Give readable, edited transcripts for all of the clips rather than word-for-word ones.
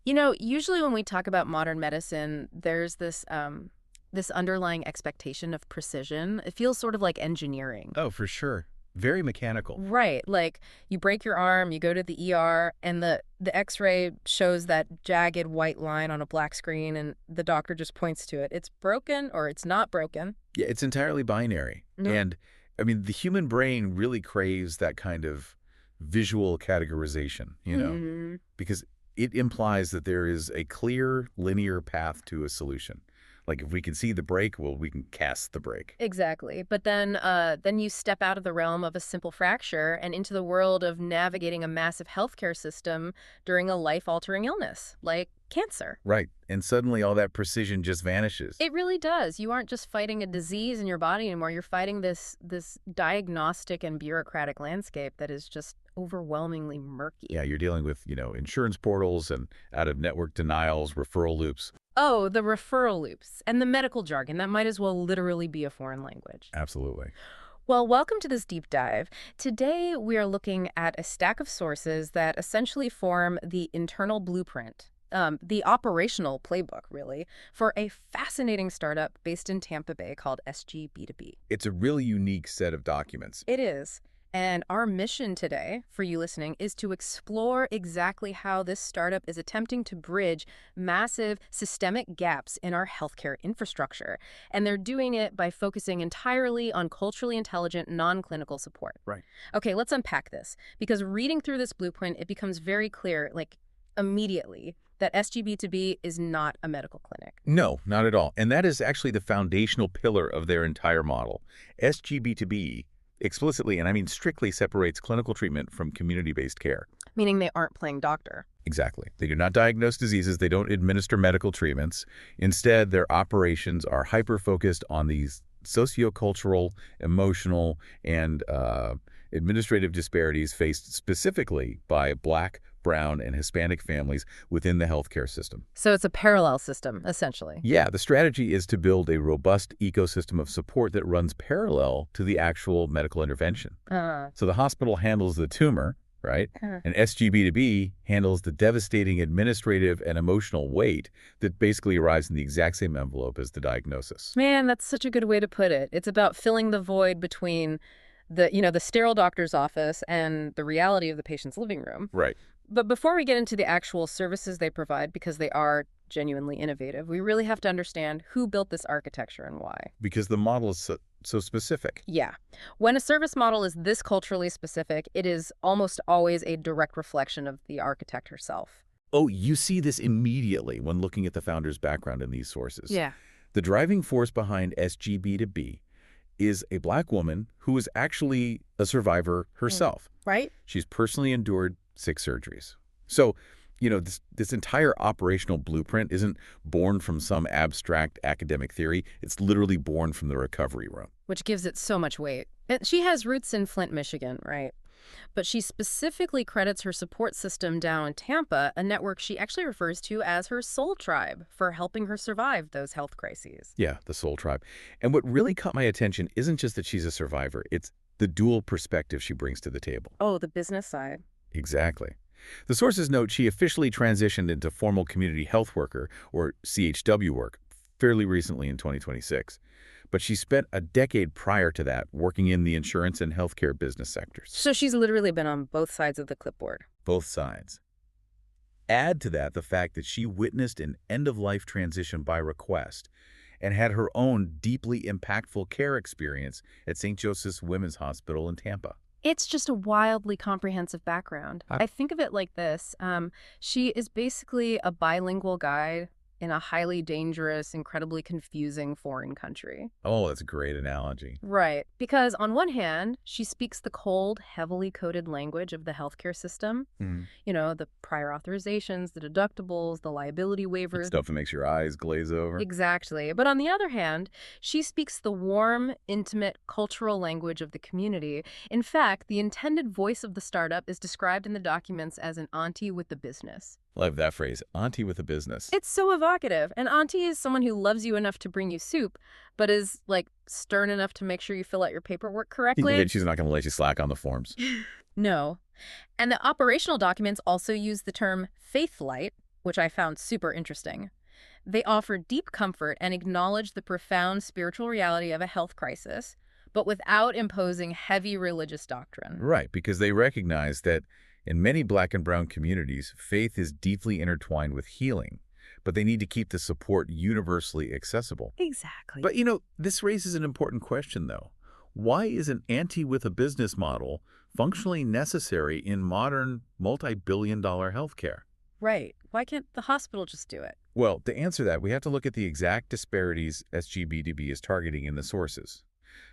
Usually when we talk about modern medicine, there's this underlying expectation of precision. It feels sort of like engineering. Oh, for sure. Very mechanical. Right. Like you break your arm, you go to the ER, and the X-ray shows that jagged white line on a black screen, and the doctor just points to it. It's broken or it's not broken. Yeah, it's entirely binary. No. And, I mean, the human brain really craves that kind of visual categorization, because it implies that there is a clear, linear path to a solution. Like if we can see the break, well, we can cast the break. Exactly. But then you step out of the realm of a simple fracture and into the world of navigating a massive healthcare system during a life-altering illness, like cancer. Right. And suddenly all that precision just vanishes. It really does. You aren't just fighting a disease in your body anymore. You're fighting this diagnostic and bureaucratic landscape that is just overwhelmingly murky. Yeah, you're dealing with, insurance portals and out-of-network denials, referral loops. Oh, the referral loops and the medical jargon. That might as well literally be a foreign language. Absolutely. Well, welcome to this deep dive. Today, we are looking at a stack of sources that essentially form the internal blueprint, the operational playbook, really, for a fascinating startup based in Tampa Bay called SGB2B. It's a really unique set of documents. It is. And our mission today, for you listening, is to explore exactly how this startup is attempting to bridge massive systemic gaps in our healthcare infrastructure. And they're doing it by focusing entirely on culturally intelligent, non-clinical support. Right. Okay, let's unpack this. Because reading through this blueprint, it becomes very clear, like immediately, that SGB2B is not a medical clinic. No, not at all. And that is actually the foundational pillar of their entire model. SGB2B explicitly, and I mean strictly, separates clinical treatment from community-based care. Meaning they aren't playing doctor. Exactly. They do not diagnose diseases. They don't administer medical treatments. Instead, their operations are hyper-focused on these sociocultural, emotional, and administrative disparities faced specifically by Black, Brown, and Hispanic families within the healthcare system. So it's a parallel system, essentially. Yeah, the strategy is to build a robust ecosystem of support that runs parallel to the actual medical intervention. So the hospital handles the tumor, right? And SGB2B handles the devastating administrative and emotional weight that basically arrives in the exact same envelope as the diagnosis. Man, that's such a good way to put it. It's about filling the void between the sterile doctor's office and the reality of the patient's living room. Right. But before we get into the actual services they provide, because they are genuinely innovative, we really have to understand who built this architecture and why. Because the model is so specific. Yeah. When a service model is this culturally specific, it is almost always a direct reflection of the architect herself. Oh, you see this immediately when looking at the founder's background in these sources. Yeah. The driving force behind SGB2B is a Black woman who is actually a survivor herself. Right? She's personally endured 6 surgeries. So, this entire operational blueprint isn't born from some abstract academic theory. It's literally born from the recovery room. Which gives it so much weight. And she has roots in Flint, Michigan, right? But she specifically credits her support system down in Tampa, a network she actually refers to as her soul tribe, for helping her survive those health crises. Yeah, the soul tribe. And what really caught my attention isn't just that she's a survivor. It's the dual perspective she brings to the table. Oh, the business side. Exactly. The sources note she officially transitioned into formal community health worker, or CHW work, fairly recently in 2026. But she spent a decade prior to that working in the insurance and healthcare business sectors. So she's literally been on both sides of the clipboard. Both sides. Add to that the fact that she witnessed an end-of-life transition by request and had her own deeply impactful care experience at St. Joseph's Women's Hospital in Tampa. It's just a wildly comprehensive background. I think of it like this. She is basically a bilingual guide in a highly dangerous, incredibly confusing foreign country. Oh, that's a great analogy. Right. Because on one hand, she speaks the cold, heavily coded language of the healthcare system. The prior authorizations, the deductibles, the liability waivers. Stuff that makes your eyes glaze over. Exactly. But on the other hand, she speaks the warm, intimate, cultural language of the community. In fact, the intended voice of the startup is described in the documents as an auntie with the business. Love that phrase, auntie with a business. It's so evocative. An auntie is someone who loves you enough to bring you soup, but is, stern enough to make sure you fill out your paperwork correctly. And she's not going to let you slack on the forms. No. And the operational documents also use the term faith light, which I found super interesting. They offer deep comfort and acknowledge the profound spiritual reality of a health crisis, but without imposing heavy religious doctrine. Right, because they recognize that in many Black and brown communities, faith is deeply intertwined with healing, but they need to keep the support universally accessible. Exactly. But, this raises an important question, though. Why is an ante with a business model functionally necessary in modern multi-billion-dollar healthcare? Right. Why can't the hospital just do it? Well, to answer that, we have to look at the exact disparities SGB2B is targeting in the sources.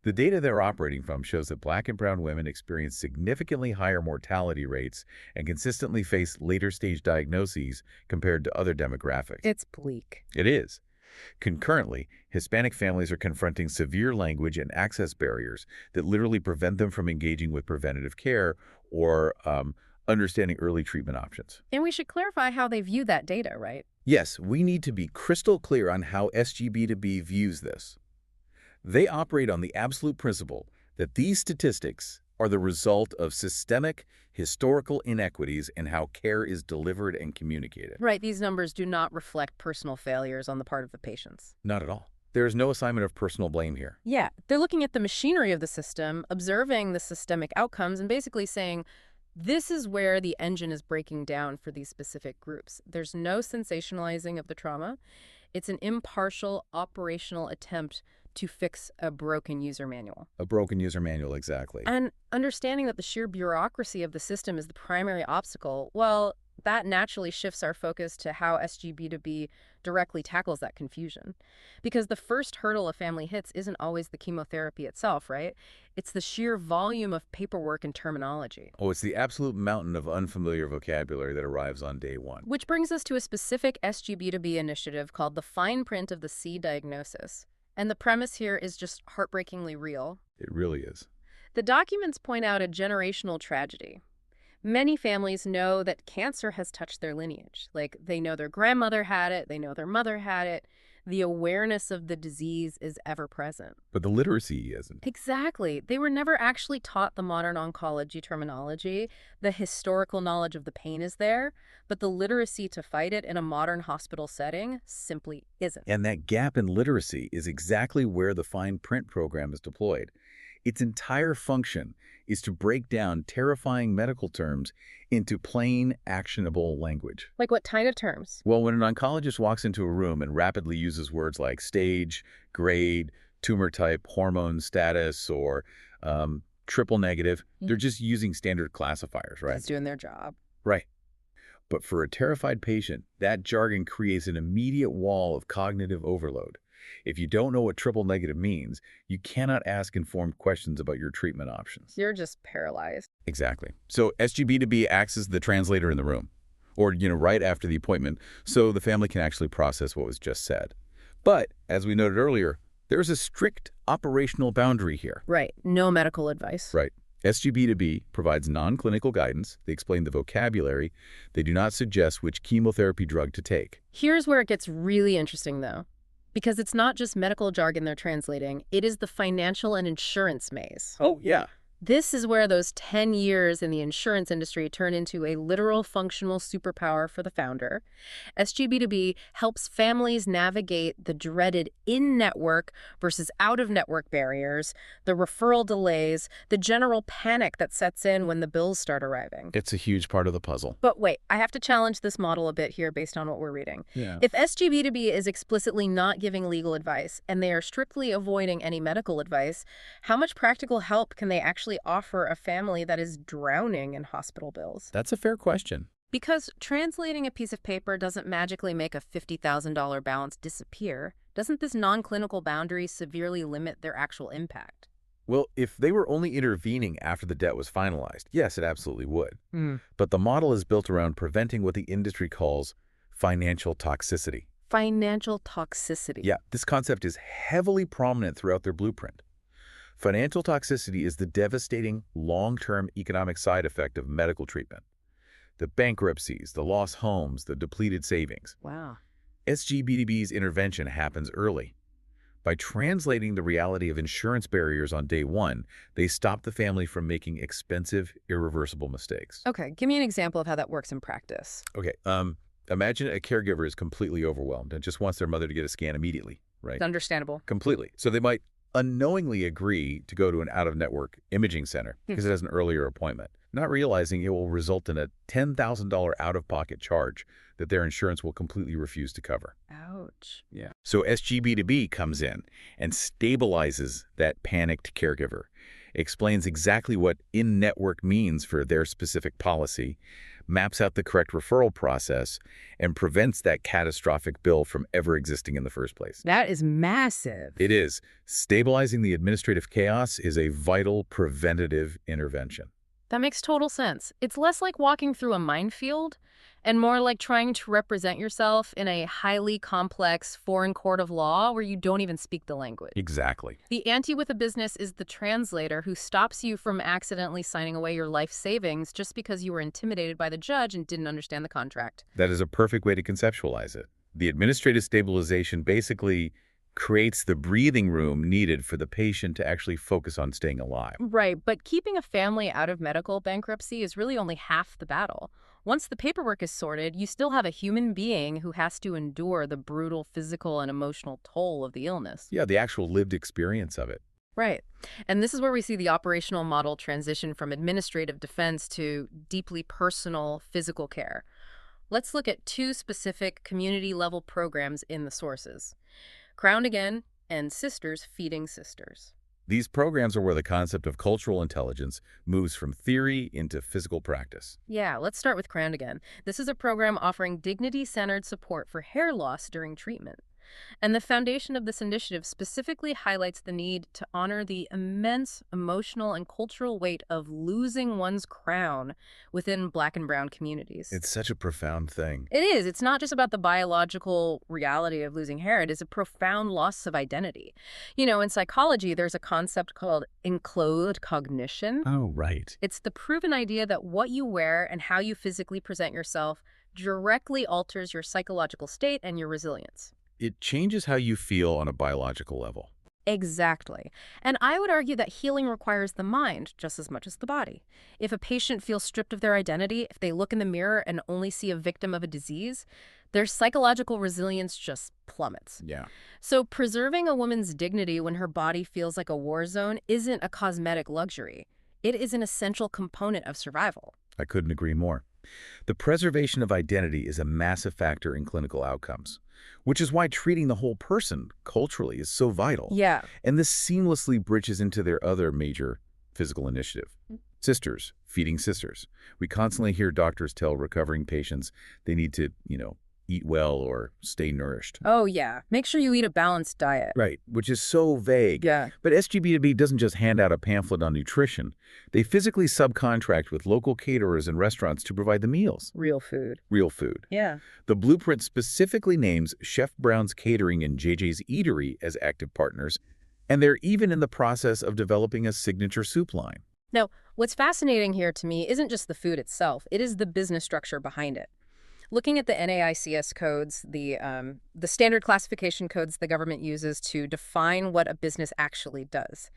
The data they're operating from shows that Black and brown women experience significantly higher mortality rates and consistently face later-stage diagnoses compared to other demographics. It's bleak. It is. Concurrently, Hispanic families are confronting severe language and access barriers that literally prevent them from engaging with preventative care or understanding early treatment options. And we should clarify how they view that data, right? Yes, we need to be crystal clear on how SGB2B views this. They operate on the absolute principle that these statistics are the result of systemic, historical inequities in how care is delivered and communicated. Right, these numbers do not reflect personal failures on the part of the patients. Not at all. There is no assignment of personal blame here. Yeah, they're looking at the machinery of the system, observing the systemic outcomes, and basically saying, this is where the engine is breaking down for these specific groups. There's no sensationalizing of the trauma. It's an impartial, operational attempt to fix a broken user manual. A broken user manual, exactly. And understanding that the sheer bureaucracy of the system is the primary obstacle, well, that naturally shifts our focus to how SGB2B directly tackles that confusion. Because the first hurdle a family hits isn't always the chemotherapy itself, right? It's the sheer volume of paperwork and terminology. Oh, it's the absolute mountain of unfamiliar vocabulary that arrives on day one. Which brings us to a specific SGB2B initiative called the Fine Print of the C Diagnosis. And the premise here is just heartbreakingly real. It really is. The documents point out a generational tragedy. Many families know that cancer has touched their lineage. Like, they know their grandmother had it, they know their mother had it. The awareness of the disease is ever present. But the literacy isn't. Exactly. They were never actually taught the modern oncology terminology. The historical knowledge of the pain is there, but the literacy to fight it in a modern hospital setting simply isn't. And that gap in literacy is exactly where the fine print program is deployed. Its entire function is to break down terrifying medical terms into plain, actionable language. Like what kind of terms? Well, when an oncologist walks into a room and rapidly uses words like stage, grade, tumor type, hormone status, or triple negative, they're just using standard classifiers, right? That's doing their job. Right. But for a terrified patient, that jargon creates an immediate wall of cognitive overload. If you don't know what triple negative means, you cannot ask informed questions about your treatment options. You're just paralyzed. Exactly. So SGB2B acts as the translator in the room, or, right after the appointment, so the family can actually process what was just said. But, as we noted earlier, there's a strict operational boundary here. Right. No medical advice. Right. SGB2B provides non-clinical guidance. They explain the vocabulary. They do not suggest which chemotherapy drug to take. Here's where it gets really interesting, though. Because it's not just medical jargon they're translating, it is the financial and insurance maze. Oh, yeah. This is where those 10 years in the insurance industry turn into a literal functional superpower for the founder. SGB2B helps families navigate the dreaded in-network versus out-of-network barriers, the referral delays, the general panic that sets in when the bills start arriving. It's a huge part of the puzzle. But wait, I have to challenge this model a bit here based on what we're reading. Yeah. If SGB2B is explicitly not giving legal advice and they are strictly avoiding any medical advice, how much practical help can they actually offer a family that is drowning in hospital bills? That's a fair question. Because translating a piece of paper doesn't magically make a $50,000 balance disappear. Doesn't this non-clinical boundary severely limit their actual impact? Well, if they were only intervening after the debt was finalized, yes, it absolutely would. But the model is built around preventing what the industry calls financial toxicity. Financial toxicity. Yeah, this concept is heavily prominent throughout their blueprint. Financial toxicity is the devastating long-term economic side effect of medical treatment. The bankruptcies, the lost homes, the depleted savings. Wow. SGB2B's intervention happens early. By translating the reality of insurance barriers on day one, they stop the family from making expensive, irreversible mistakes. Okay, give me an example of how that works in practice. Okay, Imagine a caregiver is completely overwhelmed and just wants their mother to get a scan immediately, right? It's understandable. Completely. So they might unknowingly agree to go to an out-of-network imaging center because it has an earlier appointment, not realizing it will result in a $10,000 out-of-pocket charge that their insurance will completely refuse to cover. Ouch. Yeah. So SGB2B comes in and stabilizes that panicked caregiver, explains exactly what in-network means for their specific policy, maps out the correct referral process, and prevents that catastrophic bill from ever existing in the first place. That is massive. It is. Stabilizing the administrative chaos is a vital preventative intervention. That makes total sense. It's less like walking through a minefield and more like trying to represent yourself in a highly complex foreign court of law where you don't even speak the language. Exactly. The ante with a business is the translator who stops you from accidentally signing away your life savings just because you were intimidated by the judge and didn't understand the contract. That is a perfect way to conceptualize it. The administrative stabilization basically creates the breathing room needed for the patient to actually focus on staying alive. Right, but keeping a family out of medical bankruptcy is really only half the battle. Once the paperwork is sorted, you still have a human being who has to endure the brutal physical and emotional toll of the illness. Yeah, the actual lived experience of it. Right. And this is where we see the operational model transition from administrative defense to deeply personal physical care. Let's look at two specific community-level programs in the sources: Crowned Again and Sisters Feeding Sisters. These programs are where the concept of cultural intelligence moves from theory into physical practice. Yeah, let's start with Crowned Again. This is a program offering dignity-centered support for hair loss during treatment. And the foundation of this initiative specifically highlights the need to honor the immense emotional and cultural weight of losing one's crown within Black and brown communities. It's such a profound thing. It is. It's not just about the biological reality of losing hair. It is a profound loss of identity. You know, in psychology, there's a concept called enclothed cognition. Oh, right. It's the proven idea that what you wear and how you physically present yourself directly alters your psychological state and your resilience. It changes how you feel on a biological level. Exactly. And I would argue that healing requires the mind just as much as the body. If a patient feels stripped of their identity, if they look in the mirror and only see a victim of a disease, their psychological resilience just plummets. Yeah. So preserving a woman's dignity when her body feels like a war zone isn't a cosmetic luxury. It is an essential component of survival. I couldn't agree more. The preservation of identity is a massive factor in clinical outcomes, which is why treating the whole person culturally is so vital. Yeah. And this seamlessly bridges into their other major physical initiative, Sisters Feeding Sisters. We constantly hear doctors tell recovering patients they need to, eat well or stay nourished. Oh, yeah. Make sure you eat a balanced diet. Right, which is so vague. Yeah. But SGB2B doesn't just hand out a pamphlet on nutrition. They physically subcontract with local caterers and restaurants to provide the meals. Real food. Real food. Yeah. The blueprint specifically names Chef Brown's Catering and JJ's Eatery as active partners, and they're even in the process of developing a signature soup line. Now, what's fascinating here to me isn't just the food itself, it is the business structure behind it. Looking at the NAICS codes, the standard classification codes the government uses to define what a business actually does.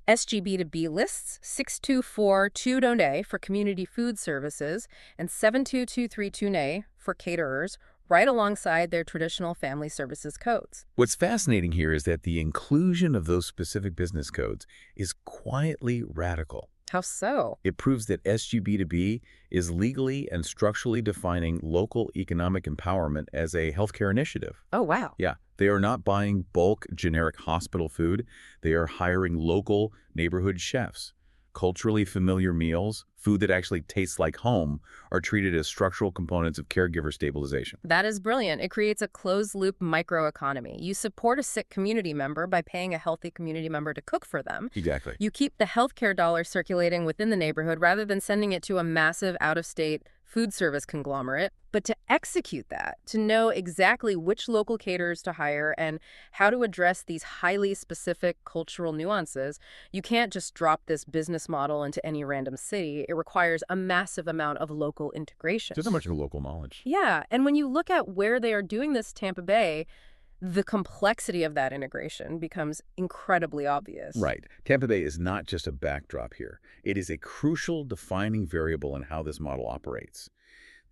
SGB2B lists 6242 for community food services and 72232 for caterers, right alongside their traditional family services codes. What's fascinating here is that the inclusion of those specific business codes is quietly radical. How so? It proves that SGB2B is legally and structurally defining local economic empowerment as a healthcare initiative. Oh, wow. Yeah, they are not buying bulk generic hospital food. They are hiring local neighborhood chefs. Culturally familiar meals, food that actually tastes like home, are treated as structural components of caregiver stabilization. That is brilliant. It creates a closed-loop microeconomy. You support a sick community member by paying a healthy community member to cook for them. Exactly. You keep the healthcare dollar circulating within the neighborhood rather than sending it to a massive out-of-state food service conglomerate. But to execute that, to know exactly which local caterers to hire and how to address these highly specific cultural nuances, you can't just drop this business model into any random city. It requires a massive amount of local integration. There's not much of local knowledge. Yeah, and when you look at where they are doing this, Tampa Bay, the complexity of that integration becomes incredibly obvious. Right. Tampa Bay is not just a backdrop here. It is a crucial defining variable in how this model operates.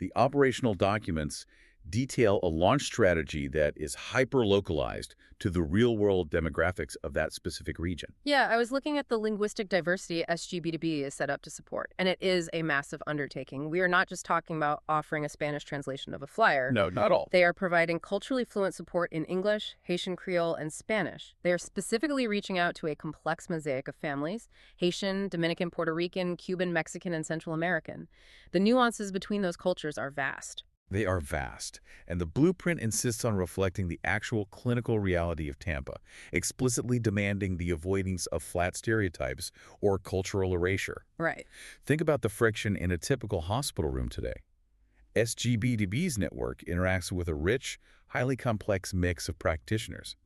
The operational documents detail a launch strategy that is hyper-localized to the real-world demographics of that specific region. Yeah, I was looking at the linguistic diversity SGB2B is set up to support, and it is a massive undertaking. We are not just talking about offering a Spanish translation of a flyer. No, not all. They are providing culturally fluent support in English, Haitian Creole, and Spanish. They are specifically reaching out to a complex mosaic of families: Haitian, Dominican, Puerto Rican, Cuban, Mexican, and Central American. The nuances between those cultures are vast. They are vast, and the blueprint insists on reflecting the actual clinical reality of Tampa, explicitly demanding the avoidance of flat stereotypes or cultural erasure. Right. Think about the friction in a typical hospital room today. SGB2B's network interacts with a rich, highly complex mix of practitioners.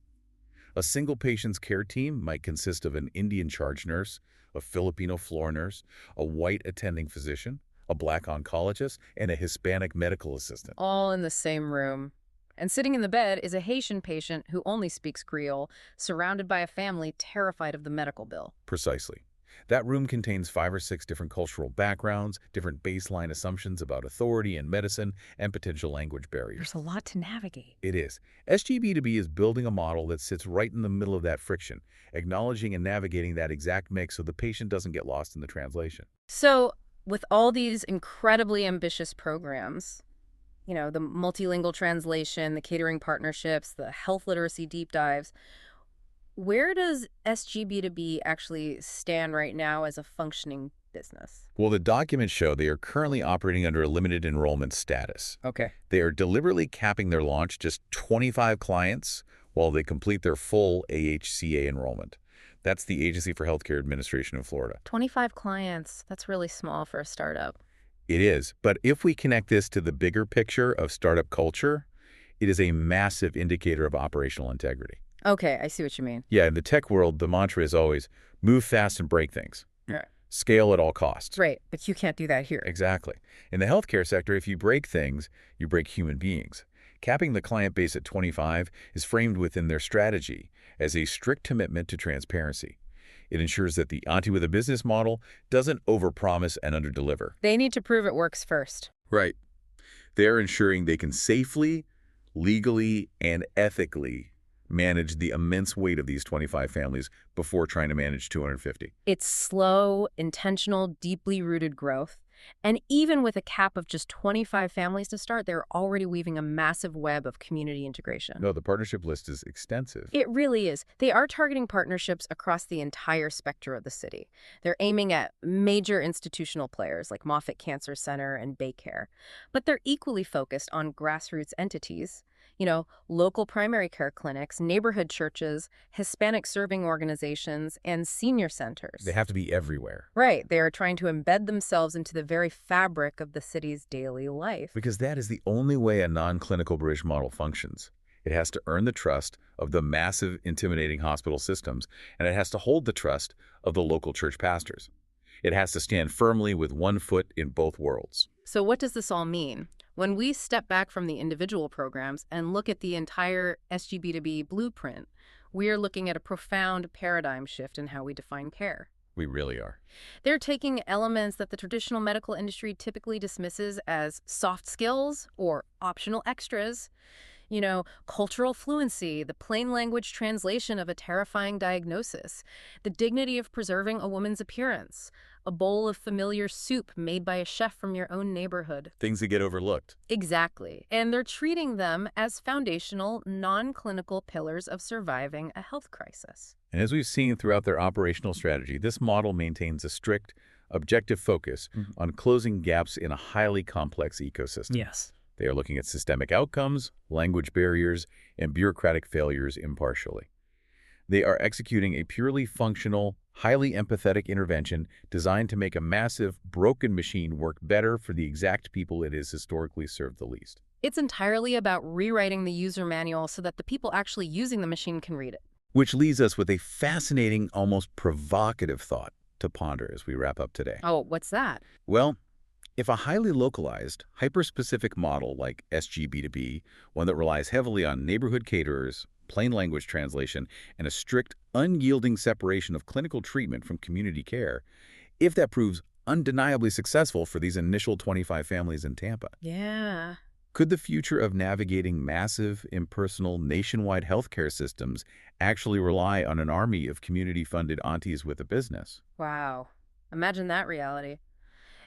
A single patient's care team might consist of an Indian charge nurse, a Filipino floor nurse, a white attending physician, a Black oncologist, and a Hispanic medical assistant. All in the same room. And sitting in the bed is a Haitian patient who only speaks Creole, surrounded by a family terrified of the medical bill. Precisely. That room contains 5 or 6 different cultural backgrounds, different baseline assumptions about authority and medicine, and potential language barriers. There's a lot to navigate. It is. SGB2B is building a model that sits right in the middle of that friction, acknowledging and navigating that exact mix so the patient doesn't get lost in the translation. So, with all these incredibly ambitious programs, you know, the multilingual translation, the catering partnerships, the health literacy deep dives, where does SGB2B actually stand right now as a functioning business? Well, the documents show they are currently operating under a limited enrollment status. Okay. They are deliberately capping their launch just 25 clients while they complete their full AHCA enrollment. That's the Agency for Healthcare Administration in Florida. 25 clients. That's really small for a startup. It is, but if we connect this to the bigger picture of startup culture, it is a massive indicator of operational integrity. Okay, I see what you mean. Yeah, in the tech world, the mantra is always move fast and break things. Right. Scale at all costs. Right, but you can't do that here. Exactly. In the healthcare sector, if you break things, you break human beings. Capping the client base at 25 is framed within their strategy as a strict commitment to transparency. It ensures that the auntie with a business model doesn't overpromise and underdeliver. They need to prove it works first. Right. They're ensuring they can safely, legally, and ethically manage the immense weight of these 25 families before trying to manage 250. It's slow, intentional, deeply rooted growth. And even with a cap of just 25 families to start, they're already weaving a massive web of community integration. No, the partnership list is extensive. It really is. They are targeting partnerships across the entire spectrum of the city. They're aiming at major institutional players like Moffitt Cancer Center and Baycare. But they're equally focused on grassroots entities. You know, local primary care clinics, neighborhood churches, Hispanic serving organizations, and senior centers. They have to be everywhere. Right. They are trying to embed themselves into the very fabric of the city's daily life. Because that is the only way a non-clinical bridge model functions. It has to earn the trust of the massive, intimidating hospital systems, and it has to hold the trust of the local church pastors. It has to stand firmly with one foot in both worlds. So what does this all mean? When we step back from the individual programs and look at the entire SGB2B blueprint, we are looking at a profound paradigm shift in how we define care. We really are. They're taking elements that the traditional medical industry typically dismisses as soft skills or optional extras. You know, cultural fluency, the plain language translation of a terrifying diagnosis, the dignity of preserving a woman's appearance, a bowl of familiar soup made by a chef from your own neighborhood. Things that get overlooked. Exactly. And they're treating them as foundational, non-clinical pillars of surviving a health crisis. And as we've seen throughout their operational strategy, this model maintains a strict, objective focus on closing gaps in a highly complex ecosystem. Yes. They are looking at systemic outcomes, language barriers, and bureaucratic failures impartially. They are executing a purely functional, highly empathetic intervention designed to make a massive, broken machine work better for the exact people it has historically served the least. It's entirely about rewriting the user manual so that the people actually using the machine can read it. Which leaves us with a fascinating, almost provocative thought to ponder as we wrap up today. Oh, what's that? Well, if a highly localized, hyper-specific model like SGB2B, one that relies heavily on neighborhood caterers, plain language translation, and a strict, unyielding separation of clinical treatment from community care, if that proves undeniably successful for these initial 25 families in Tampa. Yeah. Could the future of navigating massive, impersonal, nationwide healthcare systems actually rely on an army of community-funded aunties with a business? Wow. Imagine that reality.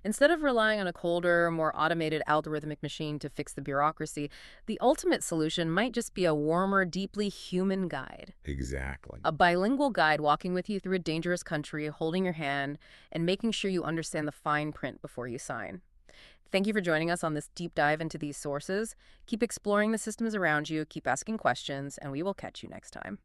Instead of relying on a colder, more automated algorithmic machine to fix the bureaucracy, the ultimate solution might just be a warmer, deeply human guide. Exactly. A bilingual guide walking with you through a dangerous country, holding your hand, and making sure you understand the fine print before you sign. Thank you for joining us on this deep dive into these sources. Keep exploring the systems around you, keep asking questions, and we will catch you next time.